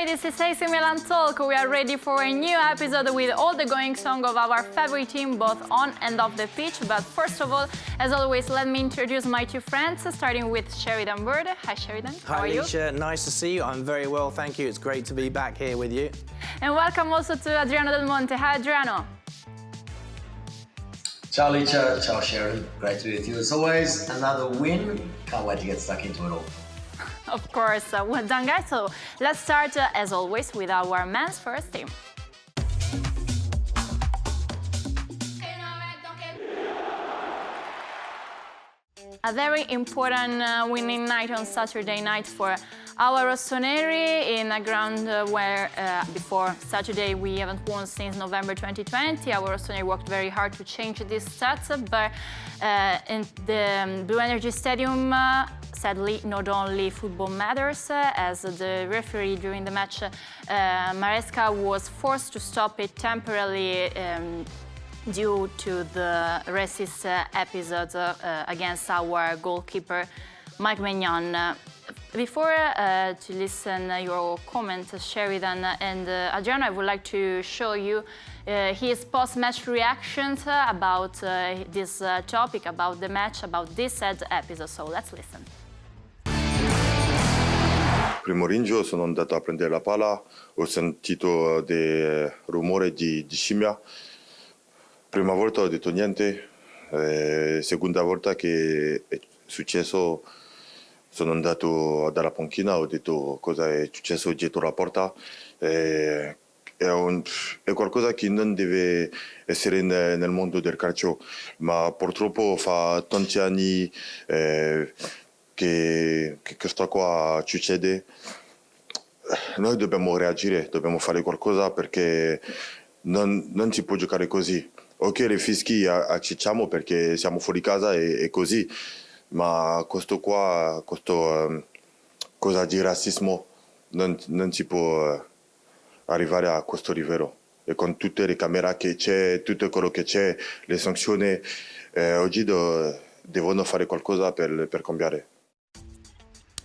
this is AC Milan Talk. We are ready for a new episode with all the going song of our favorite team, both on and off the pitch. But first of all, as always, let me introduce my two friends, starting with Sheridan Bird. Hi, Sheridan. How are you? Hi, Alicia. Nice to see you. I'm very well, thank you. It's great to be back here with you. And welcome also to Adriano Del Monte. Hi, Adriano. Ciao Alicia, ciao Sheridan. Great to be with you as always. Another win. Can't wait to get stuck into it all. Of course, well done guys. So let's start as always with our men's first team. A very important winning night on Saturday night for our rossoneri in a ground where before Saturday we haven't won since November 2020. Our rossoneri worked very hard to change these stats, but in the Blue Energy Stadium, sadly, not only football matters, as the referee during the match, Maresca, was forced to stop it temporarily due to the racist episodes against our goalkeeper, Mike Maignan. Before to listen your comment, Sheridan and Adriano, I would like to show you his post-match reactions about this topic, about the match, about this sad episode. So let's listen. Primo ringio sono andato a prendere la palla, ho sentito dei rumori di scimmia. Prima volta ho detto niente, seconda volta che è successo sono andato dalla panchina, ho detto cosa è successo dietro la porta. È qualcosa che non deve essere nel mondo del calcio, ma purtroppo fa tanti anni che questa qua succede. Noi dobbiamo reagire, dobbiamo fare qualcosa perché non si può giocare così. Ok, le fischi accettiamo perché siamo fuori casa e così, ma questo qua, cosa di razzismo non si può arrivare a questo livello. E con tutte le camere che c'è, tutto quello che c'è, le sanzioni, oggi devono fare qualcosa per cambiare.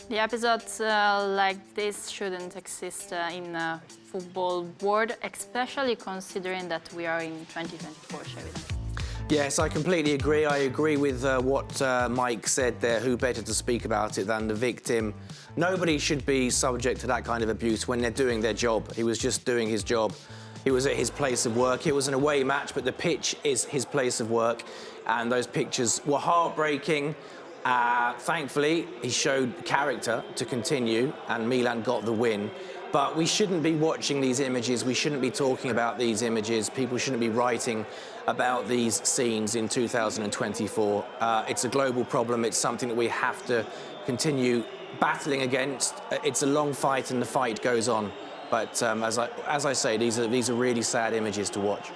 The episodes like this shouldn't exist in football world, especially considering that we are in 2024, Sheridan. Yes, I completely agree. I agree with what Mike said there. Who better to speak about it than the victim? Nobody should be subject to that kind of abuse when they're doing their job. He was just doing his job. He was at his place of work. It was an away match, but the pitch is his place of work. And those pictures were heartbreaking. Thankfully, he showed character to continue, and Milan got the win. But we shouldn't be watching these images. We shouldn't be talking about these images. People shouldn't be writing about these scenes in 2024. It's a global problem. It's something that we have to continue battling against. It's a long fight, and the fight goes on. But as I say, these are really sad images to watch.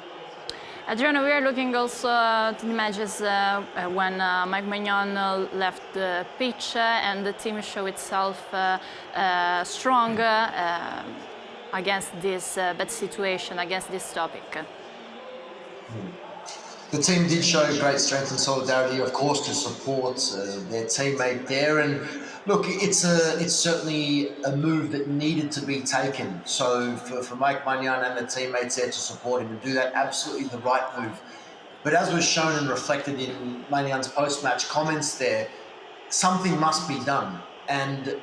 Adriano, we are looking also to the images when Mike Maignan left the pitch and the team showed itself strong against this bad situation, against this topic. The team did show great strength and solidarity, of course, to support their teammate there. And look, it's certainly a move that needed to be taken. So for Mike Maignan and the teammates there to support him and do that, absolutely the right move. But as was shown and reflected in Maignan post-match comments there, something must be done. And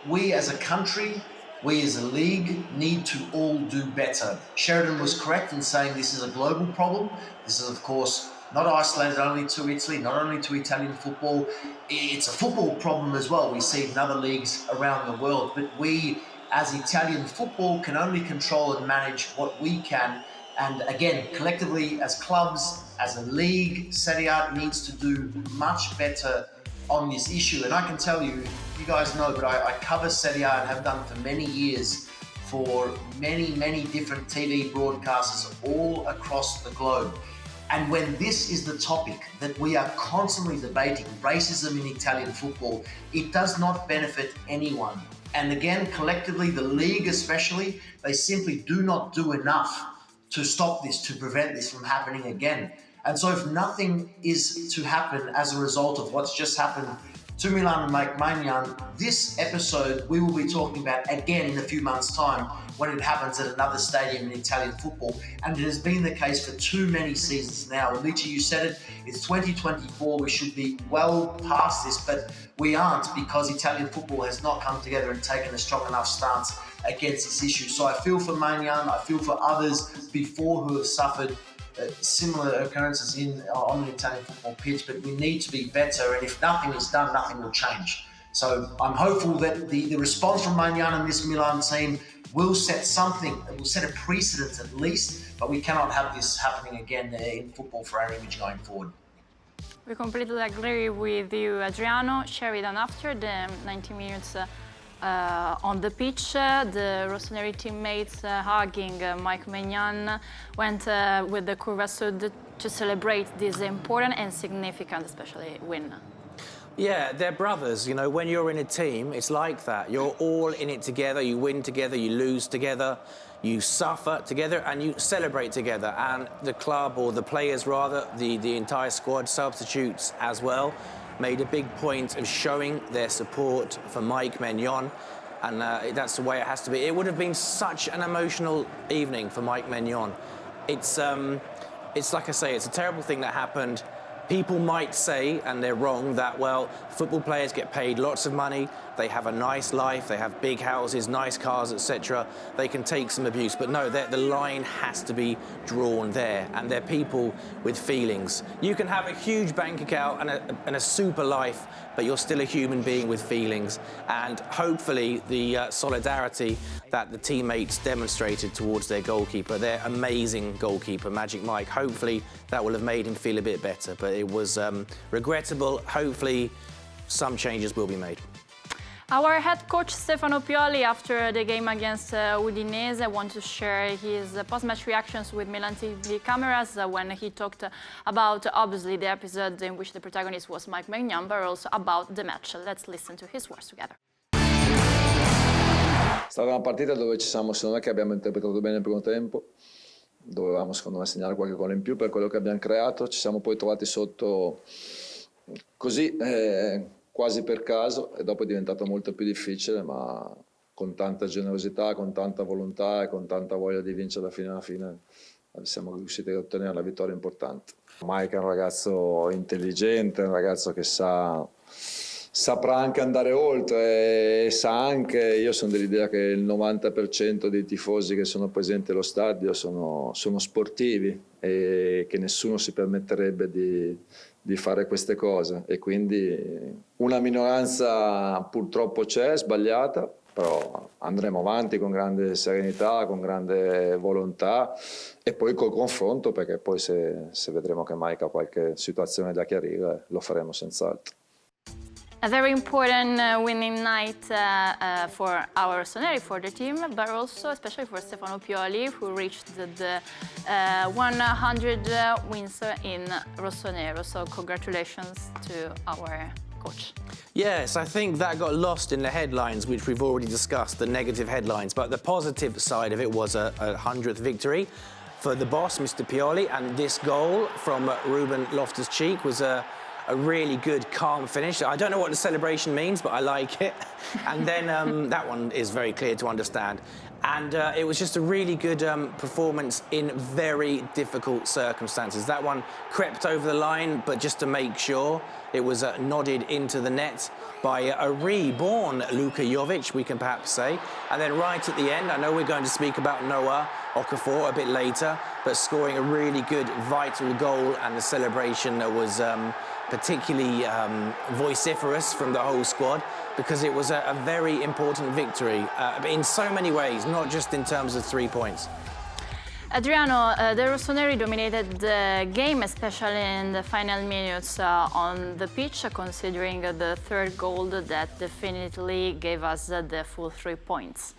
we as a country, we as a league need to all do better. Sheridan was correct in saying this is a global problem. This is, of course, not isolated only to Italy, not only to Italian football. It's a football problem as well. We see it in other leagues around the world. But we, as Italian football, can only control and manage what we can. And again, collectively, as clubs, as a league, Serie A needs to do much better on this issue. And I can tell you, you guys know, but I cover Serie A and have done for many years for many different TV broadcasters all across the globe. And when this is the topic that we are constantly debating, racism in Italian football, it does not benefit anyone. And again, collectively, the league especially, they simply do not do enough to stop this, to prevent this from happening again. And so if nothing is to happen as a result of what's just happened to Milan and Mike Maignan. This episode we will be talking about again in a few months' time when it happens at another stadium in Italian football, and it has been the case for too many seasons now. Alicia, you said it, it's 2024, we should be well past this, but we aren't, because Italian football has not come together and taken a strong enough stance against this issue. So I feel for Maignan, I feel for others before who have suffered similar occurrences on the Italian football pitch, but we need to be better, and if nothing is done, nothing will change. So I'm hopeful that the response from Maignan and this Milan team will set something, it will set a precedent at least, but we cannot have this happening again in football for our image going forward. We completely agree with you, Adriano. Sheridan, after the 90 minutes on the pitch, the Rossoneri teammates hugging Mike Maignan went with the Curva Sud to celebrate this important and significant, especially, win. Yeah, they're brothers. You know, when you're in a team, it's like that. You're all in it together. You win together, you lose together, you suffer together, and you celebrate together. And the club, or the players rather, the entire squad, substitutes as well, made a big point of showing their support for Mike Maignan, and that's the way it has to be. It would have been such an emotional evening for Mike Maignan. It's like I say, it's a terrible thing that happened. People might say, and they're wrong, that, well, football players get paid lots of money, they have a nice life, they have big houses, nice cars, etc. They can take some abuse, but no, the line has to be drawn there, and they're people with feelings. You can have a huge bank account and a super life, but you're still a human being with feelings, and hopefully the solidarity that the teammates demonstrated towards their goalkeeper, their amazing goalkeeper, Magic Mike, hopefully that will have made him feel a bit better, but it was regrettable. Hopefully some changes will be made. Our head coach Stefano Pioli, after the game against Udinese, want to share his post-match reactions with Milan TV cameras when he talked about, obviously, the episode in which the protagonist was Mike Maignan, but also about the match. Let's listen to his words together. È stata una partita dove ci siamo, secondo me, che abbiamo interpretato bene il primo tempo. Dovevamo, secondo me, segnare qualche gol in più per quello che abbiamo creato. Ci siamo poi trovati sotto così, quasi per caso, e dopo è diventato molto più difficile, ma con tanta generosità, con tanta volontà e con tanta voglia di vincere da fine alla fine siamo riusciti ad ottenere la vittoria importante. Mike è un ragazzo intelligente, un ragazzo che saprà anche andare oltre, e sa anche, io sono dell'idea che il 90% dei tifosi che sono presenti allo stadio sono sportivi e che nessuno si permetterebbe di fare queste cose, e quindi una minoranza purtroppo c'è, sbagliata, però andremo avanti con grande serenità, con grande volontà, e poi col confronto, perché poi se vedremo che Mike ha qualche situazione da chiarire lo faremo senz'altro. A very important winning night for our Rossoneri, for the team, but also especially for Stefano Pioli, who reached the 100 wins in Rossonero. So congratulations to our coach. Yes, I think that got lost in the headlines, which we've already discussed, the negative headlines. But the positive side of it was a 100th victory for the boss, Mr. Pioli, and this goal from Ruben Loftus-Cheek was a really good, calm finish. I don't know what the celebration means, but I like it. And then that one is very clear to understand. And it was just a really good performance in very difficult circumstances. That one crept over the line, but just to make sure, it was nodded into the net by a reborn Luka Jovic, we can perhaps say. And then right at the end, I know we're going to speak about Noah Okafor a bit later, but scoring a really good, vital goal, and the celebration was particularly vociferous from the whole squad, because it was a very important victory in so many ways, not just in terms of 3 points. Adriano, the Rossoneri dominated the game, especially in the final minutes on the pitch, considering the third goal that definitely gave us the full 3 points.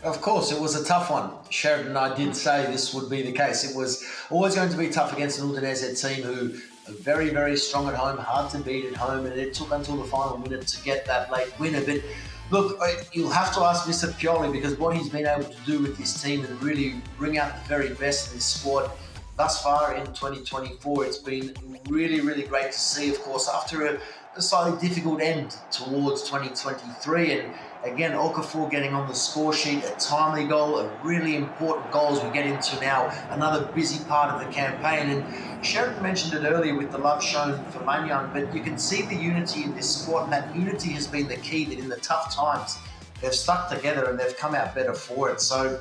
Of course, it was a tough one. Sheridan and I did say this would be the case. It was always going to be tough against an Udinese team who are very, very strong at home, hard to beat at home, and it took until the final minute to get that late winner. But look, you'll have to ask Mr. Pioli, because what he's been able to do with his team and really bring out the very best in his squad, thus far in 2024. It's been really, really great to see, of course, after a slightly difficult end towards 2023. And again, Okafor getting on the score sheet, a timely goal, a really important goal as we get into now another busy part of the campaign. And Sheridan mentioned it earlier with the love shown for Milan, but you can see the unity in this squad, and that unity has been the key, that in the tough times, they've stuck together and they've come out better for it. So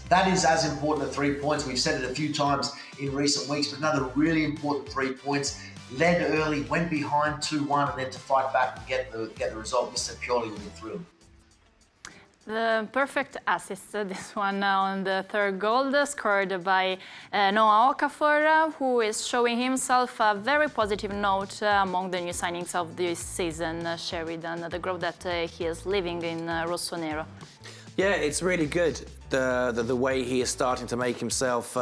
that is as important as 3 points. We've said it a few times in recent weeks, but another really important 3 points. Led early, went behind 2-1, and then to fight back and get the result. Mr. Pioli will be through. The perfect assist, this one on the third goal, scored by Noah Okafor, who is showing himself a very positive note among the new signings of this season, Sheridan, the growth that he is living in Rossonero. Yeah, it's really good, the way he is starting to make himself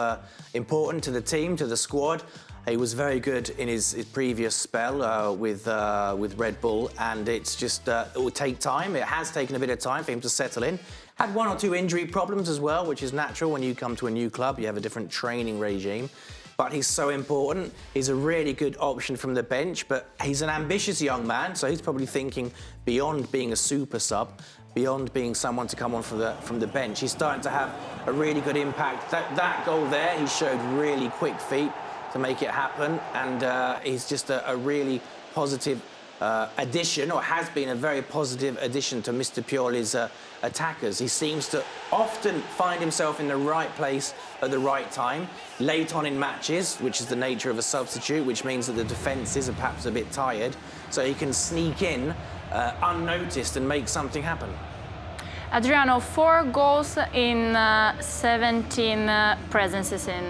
important to the team, to the squad. He was very good in his previous spell with Red Bull, and it's just, it will take time. It has taken a bit of time for him to settle in. Had 1 or 2 injury problems as well, which is natural when you come to a new club. You have a different training regime. But he's so important. He's a really good option from the bench, but he's an ambitious young man, so he's probably thinking beyond being a super sub, beyond being someone to come on from the bench. He's starting to have a really good impact. That goal there, he showed really quick feet to make it happen, and he's just a really positive addition, or has been a very positive addition to Mr. Pioli's attackers. He seems to often find himself in the right place at the right time, late on in matches, which is the nature of a substitute, which means that the defences are perhaps a bit tired, so he can sneak in unnoticed and make something happen. Adriano, 4 goals in 17 presences in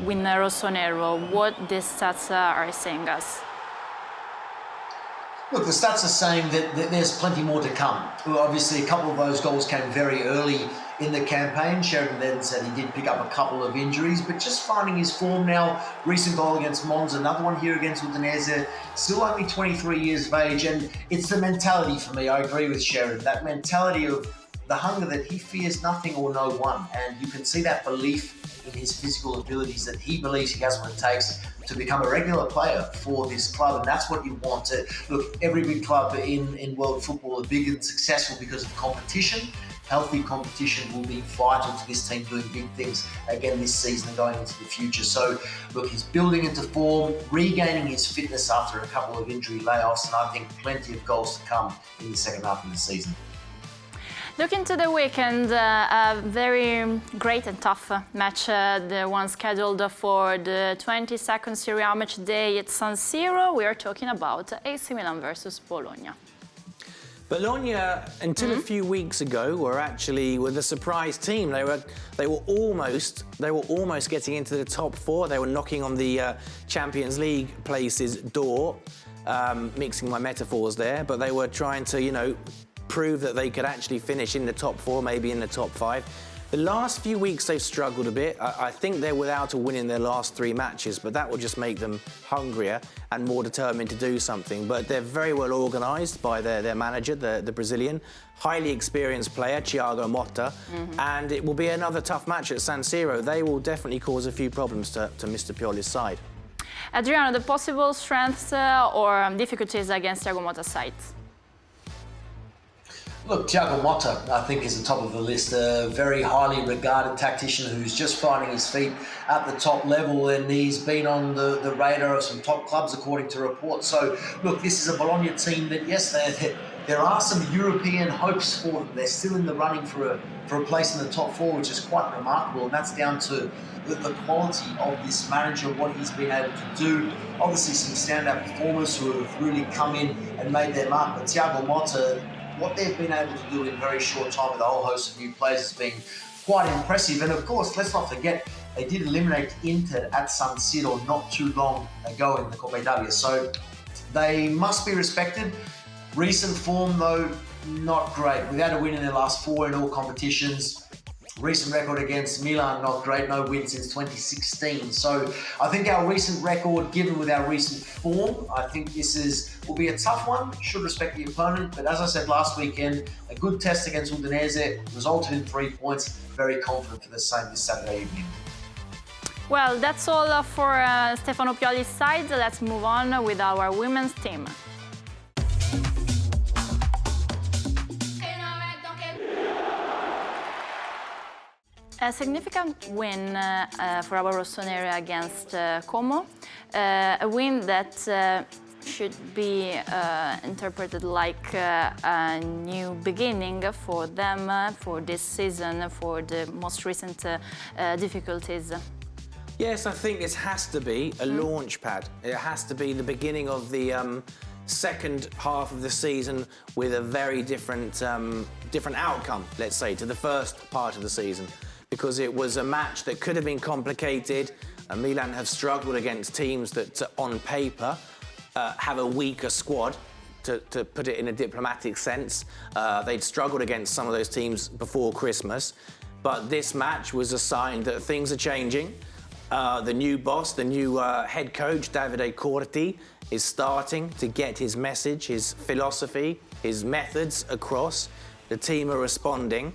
Rossonero. What these stats are saying us? Look, the stats are saying that there's plenty more to come. Well, obviously, a couple of those goals came very early in the campaign. Sheridan then said he did pick up a couple of injuries, but just finding his form now. Recent goal against Monza, another one here against Udinese, still only 23 years of age, and it's the mentality for me. I agree with Sheridan. That mentality of the hunger that he fears nothing or no one, and you can see that belief in his physical abilities, that he believes he has what it takes to become a regular player for this club, and that's what you want to look. Every big club in world football are big and successful because of competition. Healthy competition will be vital to this team doing big things again this season and going into the future. So look, he's building into form, regaining his fitness after a couple of injury layoffs, and I think plenty of goals to come in the second half of the season. Looking to the weekend, a very great and tough match, the one scheduled for the 22nd Serie A match day at San Siro. We are talking about AC Milan versus Bologna. Bologna, until a few weeks ago, were the surprise team. They were almost getting into the top 4. They were knocking on the Champions League places door, mixing my metaphors there, but they were trying to, prove that they could actually finish in the top 4, maybe in the top 5. The last few weeks they've struggled a bit. I think they're without a win in their last 3 matches, but that will just make them hungrier and more determined to do something. But they're very well organised by their manager, the Brazilian, highly experienced player, Thiago Motta, and it will be another tough match at San Siro. They will definitely cause a few problems to Mr. Pioli's side. Adriano, the possible strengths or difficulties against Thiago Motta's side? Look, Thiago Motta, I think, is the top of the list. A very highly regarded tactician who's just finding his feet at the top level, and he's been on the radar of some top clubs, according to reports. So, look, this is a Bologna team that, yes, there are some European hopes for them. They're still in the running for a place in the top 4, which is quite remarkable, and that's down to the quality of this manager, what he's been able to do. Obviously, some standout performers who have really come in and made their mark, but Thiago Motta, what they've been able to do in a very short time with a whole host of new players has been quite impressive. And of course, let's not forget, they did eliminate Inter at San Siro not too long ago in the Coppa Italia. So they must be respected. Recent form, though, not great. Without a win in their last 4 in all competitions. Recent record against Milan, not great. No win since 2016. So I think our recent record, given with our recent form, I think this will be a tough one. Should respect the opponent. But as I said last weekend, a good test against Udinese, resulted in 3 points. Very confident for the same this Saturday evening. Well, that's all for Stefano Pioli's side. Let's move on with our women's team. A significant win for our rossoneri against Como, a win that should be interpreted like a new beginning for them for this season, for the most recent difficulties. Yes, I think this has to be a launch pad. It has to be the beginning of the second half of the season with a very different outcome, let's say, to the first part of the season. Because it was a match that could have been complicated. Milan have struggled against teams that, on paper, have a weaker squad, to put it in a diplomatic sense. They'd struggled against some of those teams before Christmas. But this match was a sign that things are changing. The new boss, the new head coach, Davide Corti, is starting to get his message, his philosophy, his methods across. The team are responding.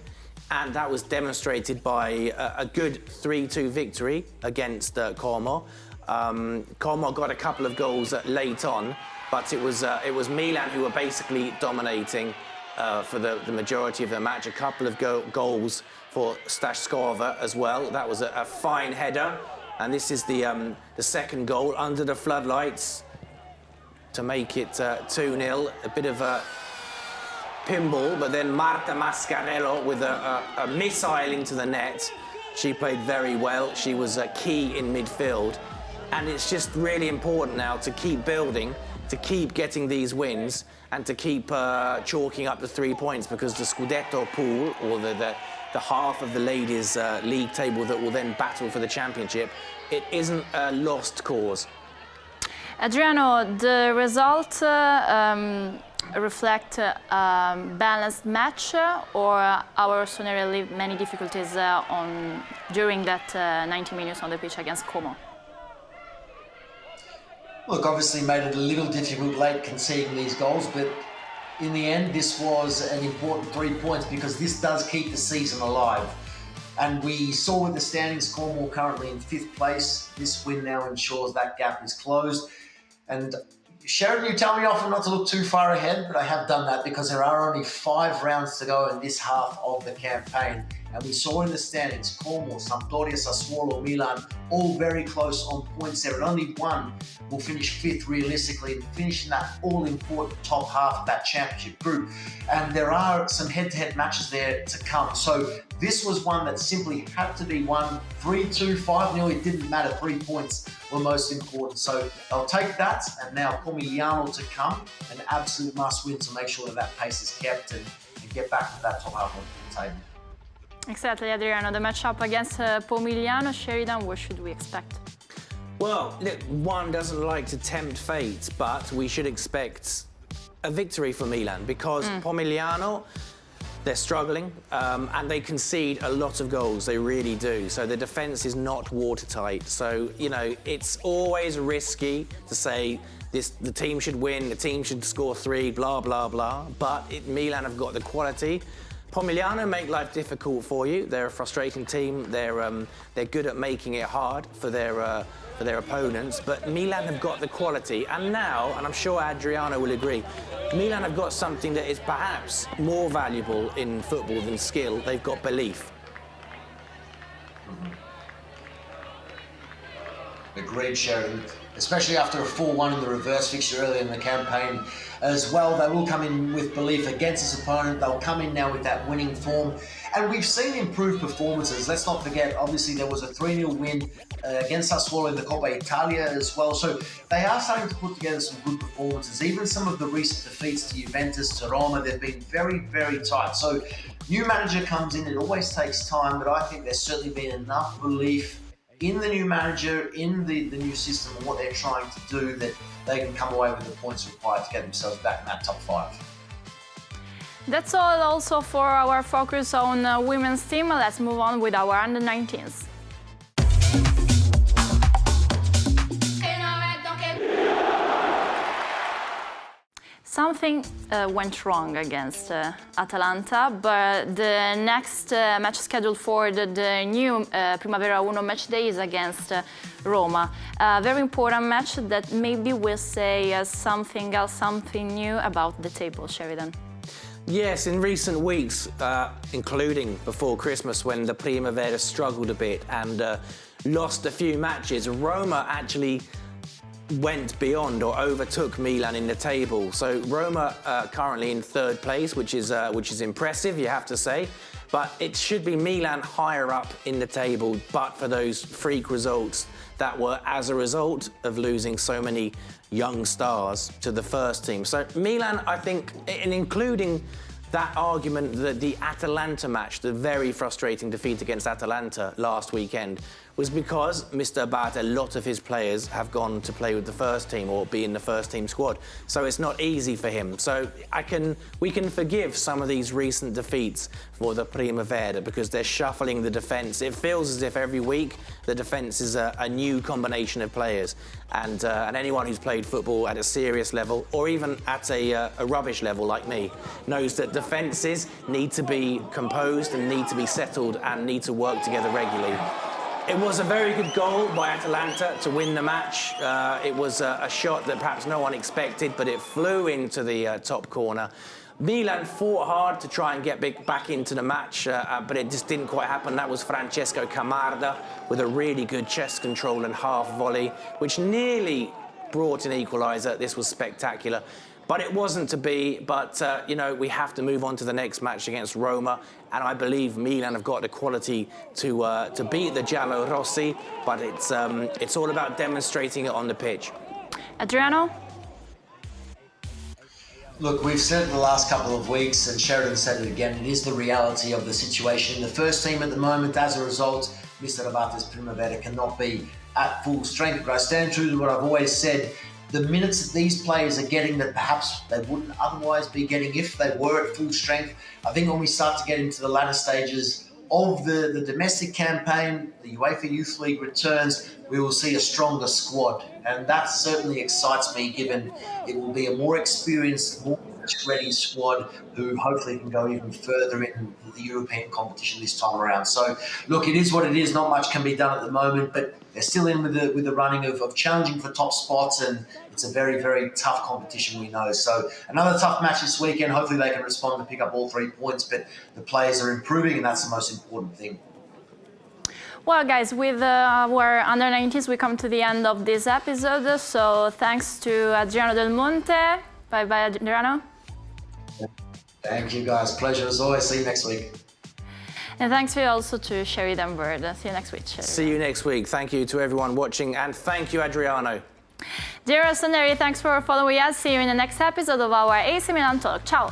And that was demonstrated by a good 3-2 victory against Como. Como got a couple of goals late on, but it was Milan who were basically dominating for the majority of the match. A couple of goals for Stashkova as well. That was a fine header. And this is the second goal under the floodlights to make it 2-0. A bit of a pinball, but then Marta Mascarello with a missile into the net. She played very well. She was key in midfield. And it's just really important now to keep building, to keep getting these wins, and to keep chalking up the 3 points, because the Scudetto pool, or the half of the ladies' league table that will then battle for the championship, it isn't a lost cause. Adriano, the result reflect a balanced match, or our rossoneri lived many difficulties during that 90 minutes on the pitch against Como? Look, obviously made it a little difficult late conceding these goals, but in the end this was an important 3 points, because this does keep the season alive. And we saw with the standings, Cornwall currently in 5th place. This win now ensures that gap is closed. And Sheridan, you tell me often not to look too far ahead, but I have done that because there are only 5 rounds to go in this half of the campaign. And we saw in the standings, Cornwall, Sampdoria, Sassuolo, Milan, all very close on points there. And only one will finish 5th realistically and finish in that all-important top half of that championship group. And there are some head-to-head matches there to come. So this was one that simply had to be won. 3-2, 5-0, it didn't matter. 3 points were most important. So they'll take that, and now Pomigliano to come, an absolute must-win to make sure that that pace is kept and get back to that top half of the table. Exactly, Adriano. The matchup against Pomigliano, Sheridan, what should we expect? Well, look, one doesn't like to tempt fate, but we should expect a victory for Milan, because Pomigliano, they're struggling, and they concede a lot of goals. They really do. So the defence is not watertight. So, you know, it's always risky to say the team should win, the team should score 3, blah, blah, blah. But Milan have got the quality. Pomigliano make life difficult for you. They're a frustrating team. They're good at making it hard for their opponents. But Milan have got the quality. And now, and I'm sure Adriano will agree, Milan have got something that is perhaps more valuable in football than skill. They've got belief. Agreed, Sheridan. Especially after a 4-1 in the reverse fixture earlier in the campaign as well. They will come in with belief against this opponent. They'll come in now with that winning form. And we've seen improved performances. Let's not forget, obviously, there was a 3-0 win against Sassuolo in the Coppa Italia as well. So they are starting to put together some good performances. Even some of the recent defeats to Juventus, to Roma, they've been very, very tight. So new manager comes in, it always takes time, but I think there's certainly been enough belief in the new manager, in the new system and what they're trying to do, that they can come away with the points required to get themselves back in that top 5. That's all also for our focus on women's team. Let's move on with our under-19s. Something went wrong against Atalanta, but the next match scheduled for the new Primavera Uno match day is against Roma. A very important match that maybe will say something else, something new about the table, Sheridan. Yes, in recent weeks, including before Christmas when the Primavera struggled a bit and lost a few matches, Roma actually went beyond or overtook Milan in the table. So Roma currently in third place, which is impressive, you have to say. But it should be Milan higher up in the table, but for those freak results that were as a result of losing so many young stars to the first team. So Milan, I think, and including that argument that the Atalanta match, the very frustrating defeat against Atalanta last weekend, was because Mr. Abate, a lot of his players have gone to play with the first team or be in the first team squad. So it's not easy for him. So we can forgive some of these recent defeats for the Primavera because they're shuffling the defence. It feels as if every week the defence is a new combination of players. And anyone who's played football at a serious level or even at a rubbish level like me knows that defences need to be composed and need to be settled and need to work together regularly. It was a very good goal by Atalanta to win the match. It was a shot that perhaps no one expected, but it flew into the top corner. Milan fought hard to try and get back into the match, but it just didn't quite happen. That was Francesco Camarda with a really good chest control and half volley, which nearly brought an equaliser. This was spectacular. But it wasn't to be, but, you know, we have to move on to the next match against Roma, and I believe Milan have got the quality to beat the Giallo Rossi, but it's all about demonstrating it on the pitch. Adriano? Look, we've said it the last couple of weeks, and Sheridan said it again, it is the reality of the situation in the first team at the moment. As a result, Mr. Abate's Primavera cannot be at full strength, but I stand true to what I've always said. The minutes that these players are getting that perhaps they wouldn't otherwise be getting if they were at full strength, I think when we start to get into the latter stages of the domestic campaign, the UEFA Youth League returns, we will see a stronger squad. And that certainly excites me, given it will be a more experienced, more ready squad who hopefully can go even further in the European competition this time around. So, look, it is what it is. Not much can be done at the moment, but they're still in with the running of challenging for top spots, and it's a very, very tough competition, we know. So another tough match this weekend. Hopefully they can respond and pick up all 3 points, but the players are improving, and that's the most important thing. Well, guys, with our under-19s, we come to the end of this episode. So thanks to Adriano Del Monte. Bye-bye, Adriano. Thank you, guys. Pleasure as always. See you next week. And thanks also to Sheridan Bird. See you next week, Sheridan. See you next week. Thank you to everyone watching, and thank you, Adriano. Dear Rossoneri, thanks for following us. See you in the next episode of our AC Milan Talk. Ciao!